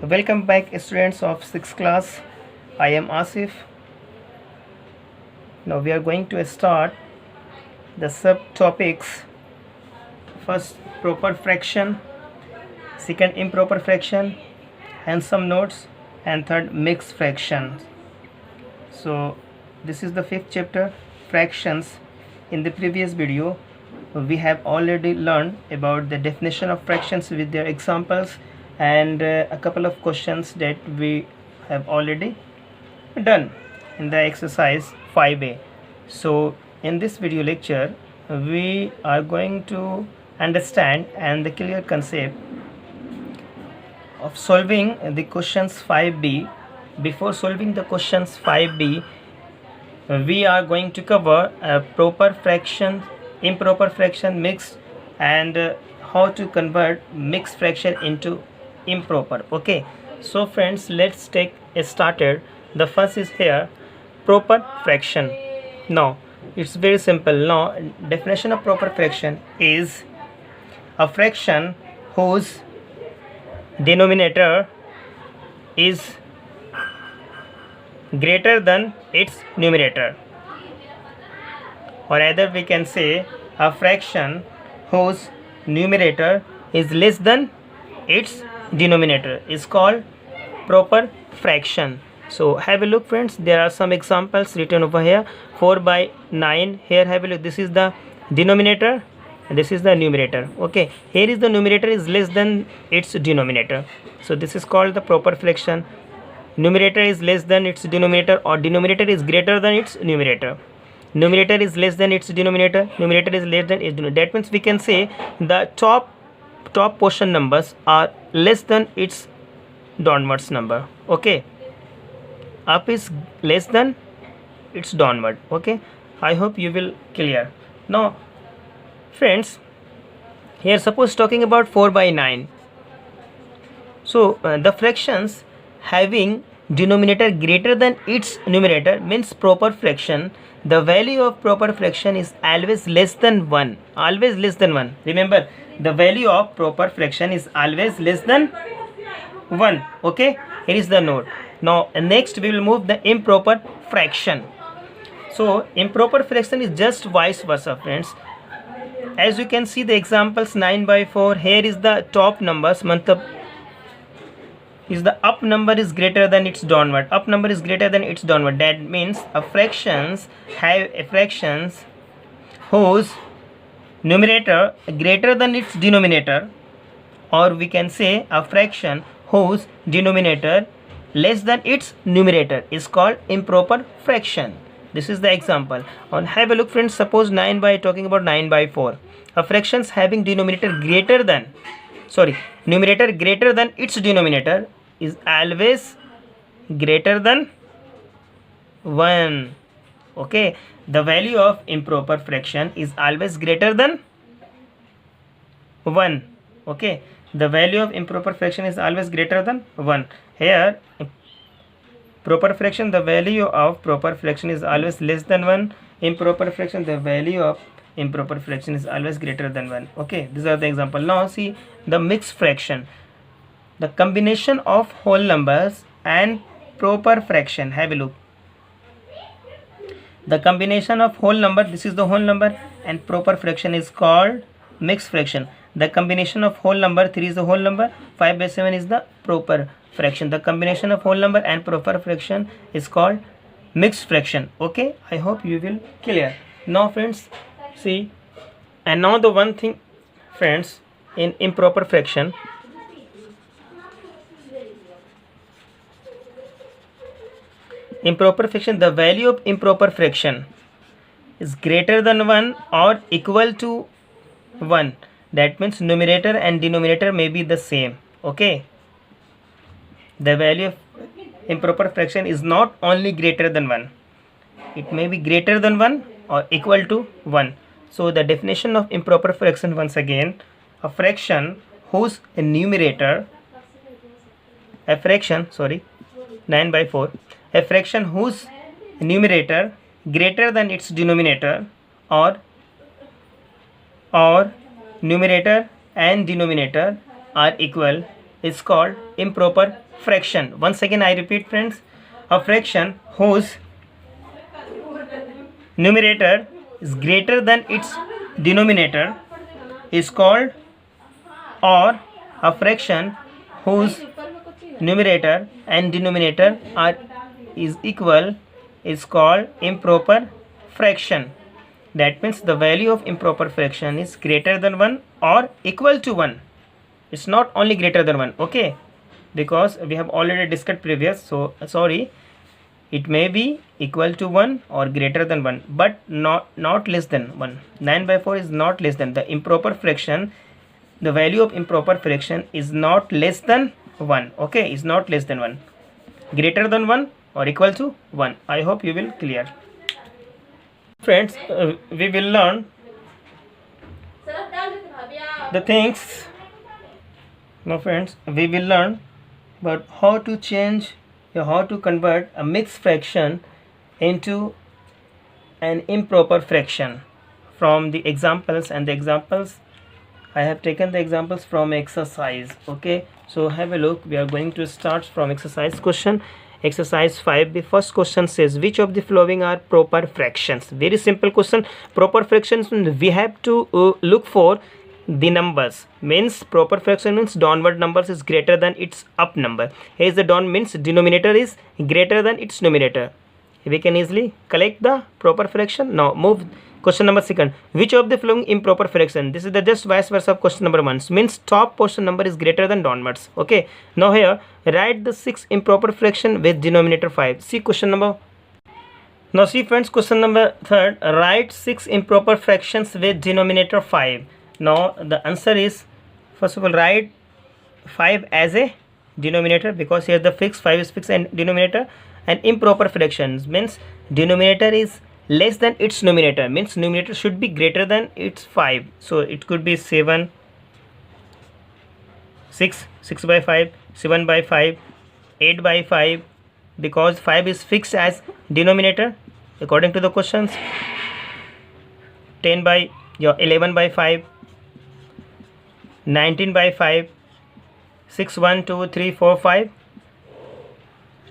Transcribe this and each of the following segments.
Welcome back, students of 6th class. I am Asif. Now we are going to start the subtopics. First, proper fraction, second, improper fraction, and some notes, and third, mixed fractions. So this is the fifth chapter, fractions. In the previous video, we have already learned about the definition of fractions with their examples and a couple of questions that we have already done in the exercise 5a. So in this video lecture we are going to understand and the clear concept of solving the questions 5b. Before solving the questions 5b, we are going to cover proper fraction, improper fraction, mixed, and how to convert mixed fraction into improper. Okay, so friends, let's take it started. The first is here, proper fraction. Now it's very simple. Now definition of proper fraction is a fraction whose denominator is greater than its numerator, or either we can say a fraction whose numerator is less than its denominator is called proper fraction. So have a look, friends. There are some examples written over here. 4 by 9. Here have a look. This is the denominator and this is the numerator. Okay, here is the numerator is less than its denominator, so this is called the proper fraction. Numerator is less than its denominator, or denominator is greater than its numerator. Numerator is less than its denominator, numerator is less than its denominator. That means we can say the top portion numbers are less than its downwards number. Okay, up is less than its downward. Okay, I hope you will clear. Now friends, here suppose talking about 4 by 9. So the fractions having denominator greater than its numerator means proper fraction. The value of proper fraction is always less than 1. Always less than 1. Remember, the value of proper fraction is always less than 1. Okay, here is the note. Now next we will move the improper fraction. So improper fraction is just vice versa, friends. As you can see the examples 9 by 4, here is the top numbers, matlab is the up number is greater than its downward. Up number is greater than its downward. That means a fractions have a fractions whose numerator greater than its denominator, or we can say a fraction whose denominator less than its numerator is called improper fraction. This is the example. And have a look, friends. Suppose 9 by, talking about 9 by 4. A fractions having denominator greater than, numerator greater than its denominator is always greater than 1. Okay, the value of improper fraction is always greater than 1. Okay, the value of improper fraction is always greater than 1. Here proper fraction, the value of proper fraction is always less than 1. Improper fraction, the value of improper fraction is always greater than 1. Okay, these are the example. Now see the mixed fraction, the combination of whole numbers and proper fraction. Have a look. The combination of whole number, this is the whole number, and proper fraction is called mixed fraction. The combination of whole number, 3 is the whole number, 5 by 7 is the proper fraction. The combination of whole number and proper fraction is called mixed fraction. Okay, I hope you will clear. Now friends, see, and now the one thing, friends, in improper fraction, the value of improper fraction is greater than 1 or equal to 1. That means numerator and denominator may be the same. Okay, the value of improper fraction is not only greater than 1, it may be greater than 1 or equal to 1. So the definition of improper fraction, once again, a fraction whose numerator, 9 by 4, a fraction whose numerator greater than its denominator, or numerator and denominator are equal is called improper fraction. Once again I repeat friends, a fraction whose numerator is greater than its denominator is called, or a fraction whose numerator and denominator is equal is called improper fraction. That means the value of improper fraction is greater than 1 or equal to 1. It's not only greater than 1, okay, because we have already discussed previous, so sorry, it may be equal to 1 or greater than 1, but not less than 1. 9/4 is not less than the improper fraction. The value of improper fraction is not less than 1, okay, is not less than 1, greater than 1 or equal to 1. I hope you will clear. Friends, we will learn the things. Now friends, we will learn about how to change, how to convert a mixed fraction into an improper fraction from the examples. And the examples, I have taken the examples from exercise, okay. So have a look. We are going to start from exercise question. Exercise 5. The first question says, which of the following are proper fractions? Very simple question. Proper fractions, we have to look for the numbers. Means proper fraction means downward numbers is greater than its up number. Here is the down means denominator is greater than its numerator. We can easily collect the proper fraction. Now move question number 2. Which of the following improper fraction? This is the just vice versa of question number 1. Means top portion number is greater than downwards. Okay. Now here write the 6 improper fraction with denominator 5. See question number. Now see friends, question number 3. Write 6 improper fractions with denominator 5. Now the answer is, first of all, write 5 as a denominator, because here the fixed 5 is fixed and denominator. And improper fractions means denominator is less than its numerator, means numerator should be greater than its 5. So it could be 7, 6, 6/5, 7/5, 8/5, because 5 is fixed as denominator according to the questions. 11/5, 19/5, 6, 1, 2, 3, 4, 5,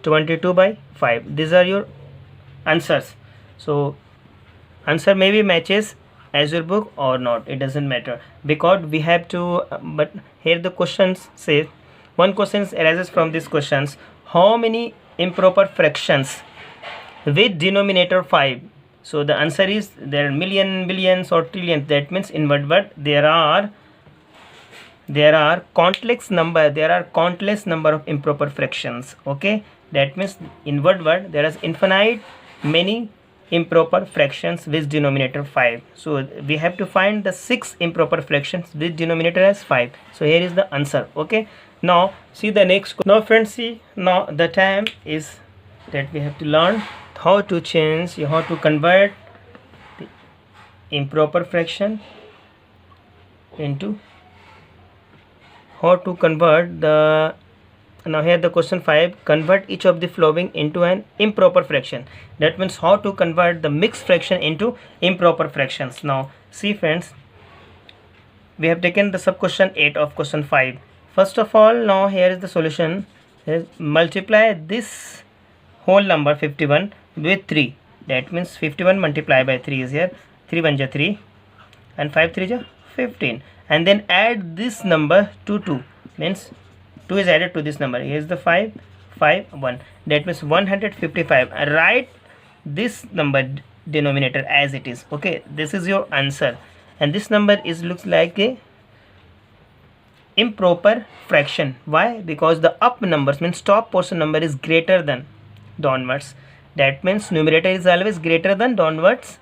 22/5. These are your answers. So answer maybe matches as your book or not, it doesn't matter, because we have to but here the questions say, one question arises from these questions: how many improper fractions with denominator 5? So the answer is there are million, billions or trillions. That means in one word there are countless number of improper fractions, okay. That means in one word there is infinite many improper fractions with denominator 5. So we have to find the 6 improper fractions with denominator as 5. So here is the answer, okay. Now see the next. Now friends, see, now the time is that we have to learn how to change, how to convert the improper fraction into, how to convert the, now here the question 5, convert each of the following into an improper fraction. That means how to convert the mixed fraction into improper fractions. Now see friends, we have taken the sub question 8 of question 5. First of all, now here is the solution. Multiply this whole number 51 with 3. That means 51 multiplied by 3 is here. 3 1 ja 3 and 5 3 ja 15. And then add this number to 2. Means 2 is added to this number. Here is the 5, 5, 1. That means 155. Write this number denominator as it is. Okay, this is your answer. And this number is looks like a improper fraction. Why? Because the up numbers means top portion number is greater than downwards. That means numerator is always greater than downwards.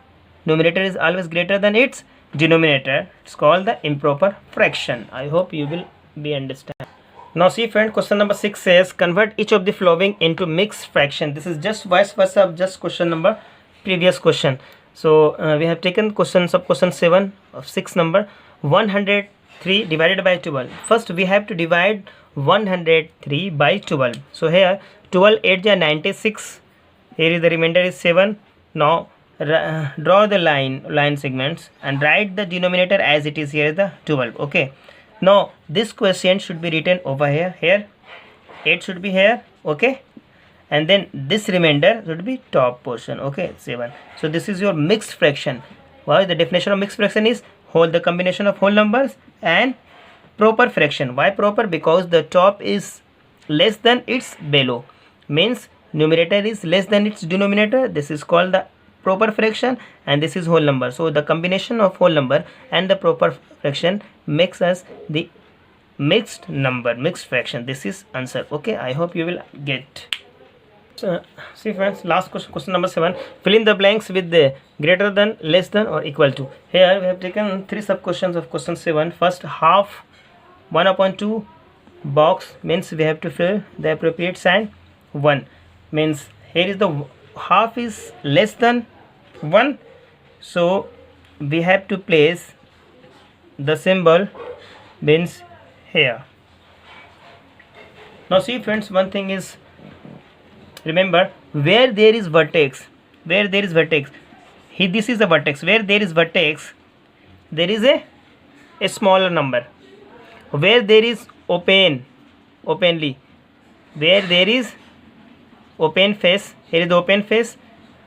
Numerator is always greater than its denominator. It's called the improper fraction. I hope you will be understand. Now see friend, question number 6 says, convert each of the following into mixed fraction. This is just vice versa of just question number previous question. So we have taken question sub question 7 of 6 number. 103 divided by 12. First we have to divide 103 by 12. So here 12 8 ja 96. Here is the remainder is 7. Now draw the line segments and write the denominator as it is. Here is the 12. Okay. Now this question should be written over here 8 should be here, okay, and then this remainder should be top portion, okay, 7. So this is your mixed fraction. Why? The definition of mixed fraction is the combination of whole numbers and proper fraction. Why proper? Because the top is less than its below, means numerator is less than its denominator. This is called the proper fraction, and this is whole number. So the combination of whole number and the proper fraction makes us the mixed number, mixed fraction. This is answer, okay. I hope you will get. See friends, last question number 7. Fill in the blanks with the greater than, less than, or equal to. Here we have taken 3 sub questions of question 7. First, half 1/2 box means we have to fill the appropriate sign. 1 means here is the half is less than 1, so we have to place the symbol means here. Now see friends, one thing is, remember, where there is vertex, this is the vertex. Where there is vertex, there is a smaller number. Where there is openly, where there is open face, here is the open face,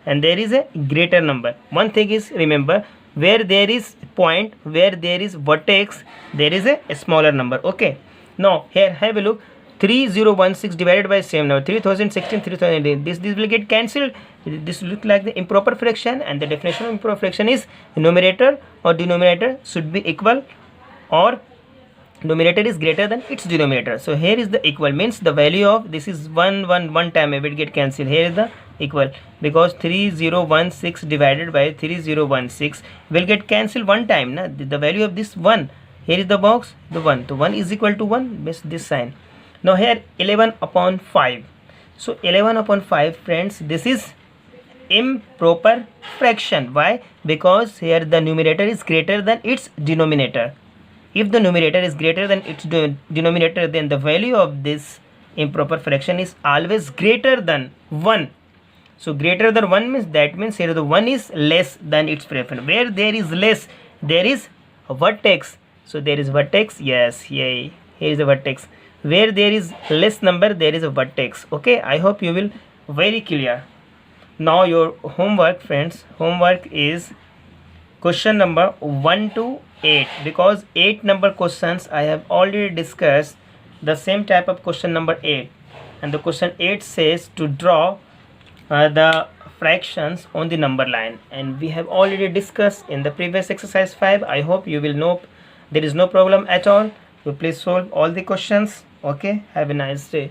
and there is a greater number. One thing is, remember, where there is point, where there is vertex, there is a smaller number, okay. Now here have a look. 3016 divided by same number, 3016, 3018. This will get cancelled. This look like the improper fraction, and the definition of improper fraction is numerator or denominator should be equal, or numerator is greater than its denominator. So here is the equal, means the value of this is 1 time, it will get cancelled. Here is the equal, because 3016 divided by 3016 will get cancelled one time. Na? The value of this 1, here is the box, the 1. So 1 is equal to 1, means this sign. Now here 11/5. So 11/5 friends, this is improper fraction. Why? Because here the numerator is greater than its denominator. If the numerator is greater than its denominator, then the value of this improper fraction is always greater than 1. So greater than 1 means, that means here the 1 is less than its fraction. Where there is less, there is a vertex. So there is vertex, yes, yay, here is the vertex. Where there is less number, there is a vertex, okay. I hope you will very clear. Now your homework friends, homework is question number 1 to 8, because 8 number questions I have already discussed the same type of question number 8, and the question 8 says to draw the fractions on the number line, and we have already discussed in the previous exercise 5. I hope you will know there is no problem at all. You please solve all the questions, okay. Have a nice day.